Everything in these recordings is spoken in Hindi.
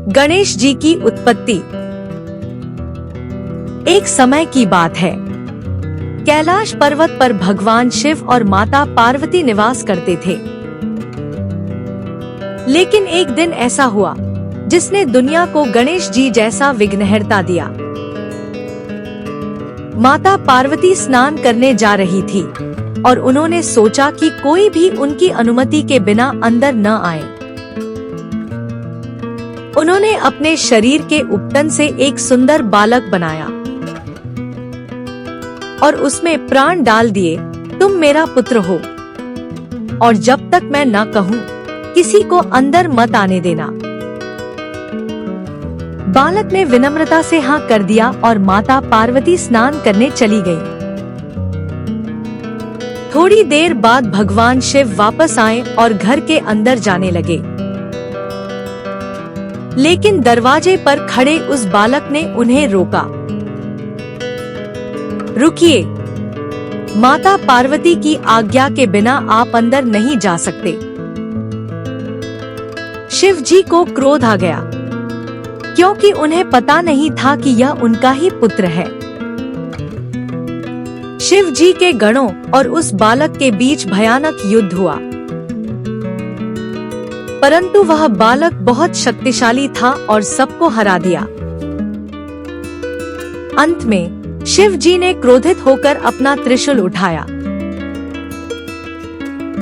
गणेश जी की उत्पत्ति। एक समय की बात है, कैलाश पर्वत पर भगवान शिव और माता पार्वती निवास करते थे। लेकिन एक दिन ऐसा हुआ जिसने दुनिया को गणेश जी जैसा विघ्नहर्ता दिया। माता पार्वती स्नान करने जा रही थी और उन्होंने सोचा कि कोई भी उनकी अनुमति के बिना अंदर न आए। उन्होंने अपने शरीर के उपटन से एक सुंदर बालक बनाया और उसमें प्राण डाल दिए, तुम मेरा पुत्र हो और जब तक मैं न कहूं किसी को अंदर मत आने देना। बालक ने विनम्रता से हाँ कर दिया और माता पार्वती स्नान करने चली गई। थोड़ी देर बाद भगवान शिव वापस आए और घर के अंदर जाने लगे, लेकिन दरवाजे पर खड़े उस बालक ने उन्हें रोका। रुकिए, माता पार्वती की आज्ञा के बिना आप अंदर नहीं जा सकते। शिव जी को क्रोध आ गया, क्योंकि उन्हें पता नहीं था कि यह उनका ही पुत्र है। शिव जी के गणों और उस बालक के बीच भयानक युद्ध हुआ, परंतु वह बालक बहुत शक्तिशाली था और सबको हरा दिया। अंत में शिव जी ने क्रोधित होकर अपना त्रिशूल उठाया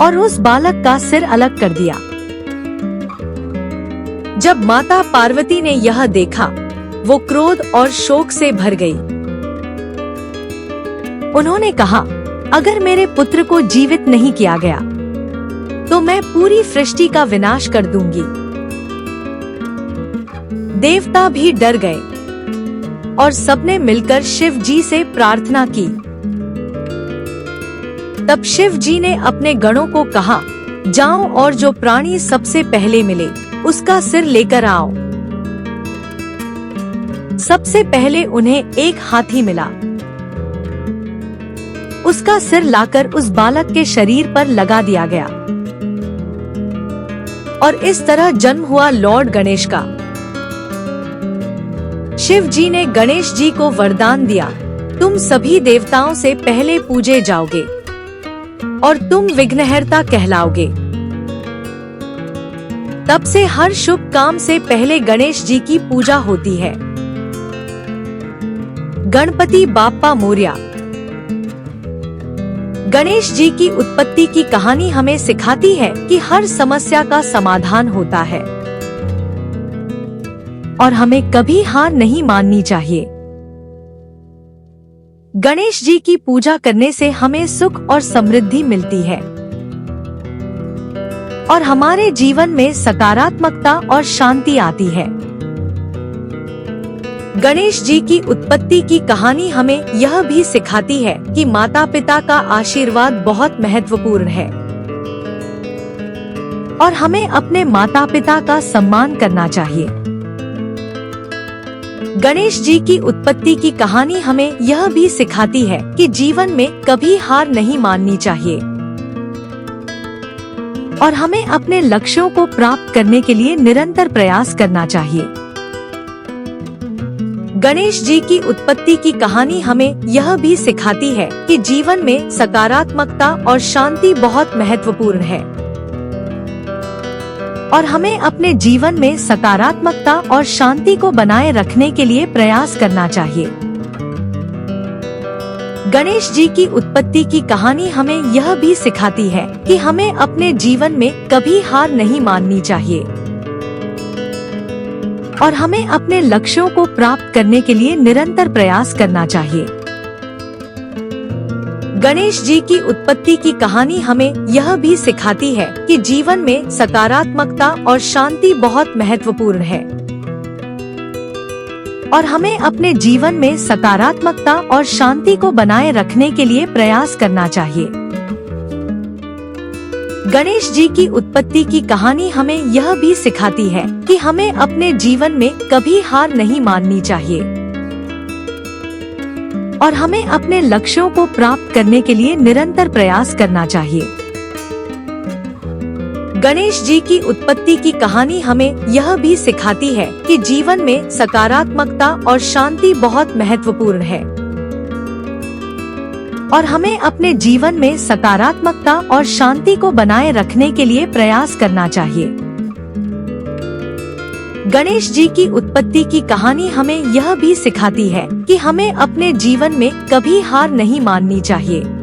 और उस बालक का सिर अलग कर दिया। जब माता पार्वती ने यह देखा, वो क्रोध और शोक से भर गई। उन्होंने कहा, अगर मेरे पुत्र को जीवित नहीं किया गया तो मैं पूरी सृष्टि का विनाश कर दूंगी। देवता भी डर गए और सबने मिलकर शिव जी से प्रार्थना की। तब शिव जी ने अपने गणों को कहा, जाओ और जो प्राणी सबसे पहले मिले उसका सिर लेकर आओ। सबसे पहले उन्हें एक हाथी मिला। उसका सिर लाकर उस बालक के शरीर पर लगा दिया गया और इस तरह जन्म हुआ लॉर्ड गणेश का। शिव जी ने गणेश जी को वरदान दिया, तुम सभी देवताओं से पहले पूजे जाओगे और तुम विघ्नहर्ता कहलाओगे। तब से हर शुभ काम से पहले गणेश जी की पूजा होती है। गणपति बाप्पा मोरया। गणेश जी की उत्पत्ति की कहानी हमें सिखाती है कि हर समस्या का समाधान होता है और हमें कभी हार नहीं माननी चाहिए। गणेश जी की पूजा करने से हमें सुख और समृद्धि मिलती है और हमारे जीवन में सकारात्मकता और शांति आती है। गणेश जी की उत्पत्ति की कहानी हमें यह भी सिखाती है कि माता पिता का आशीर्वाद बहुत महत्वपूर्ण है और हमें अपने माता पिता का सम्मान करना चाहिए। गणेश जी की उत्पत्ति की कहानी हमें यह भी सिखाती है कि जीवन में कभी हार नहीं माननी चाहिए और हमें अपने लक्ष्यों को प्राप्त करने के लिए निरंतर प्रयास करना चाहिए। गणेश जी की उत्पत्ति की कहानी हमें यह भी सिखाती है कि जीवन में सकारात्मकता और शांति बहुत महत्वपूर्ण है और हमें अपने जीवन में सकारात्मकता और शांति को बनाए रखने के लिए प्रयास करना चाहिए। गणेश जी की उत्पत्ति की कहानी हमें यह भी सिखाती है कि हमें अपने जीवन में कभी हार नहीं माननी चाहिए और हमें अपने लक्ष्यों को प्राप्त करने के लिए निरंतर प्रयास करना चाहिए। गणेश जी की उत्पत्ति की कहानी हमें यह भी सिखाती है कि जीवन में सकारात्मकता और शांति बहुत महत्वपूर्ण है और हमें अपने जीवन में सकारात्मकता और शांति को बनाए रखने के लिए प्रयास करना चाहिए। गणेश जी की उत्पत्ति की कहानी हमें यह भी सिखाती है कि हमें अपने जीवन में कभी हार नहीं माननी चाहिए और हमें अपने लक्ष्यों को प्राप्त करने के लिए निरंतर प्रयास करना चाहिए। गणेश जी की उत्पत्ति की कहानी हमें यह भी सिखाती है कि जीवन में सकारात्मकता और शांति बहुत महत्वपूर्ण है और हमें अपने जीवन में सकारात्मकता और शांति को बनाए रखने के लिए प्रयास करना चाहिए। गणेश जी की उत्पत्ति की कहानी हमें यह भी सिखाती है कि हमें अपने जीवन में कभी हार नहीं माननी चाहिए।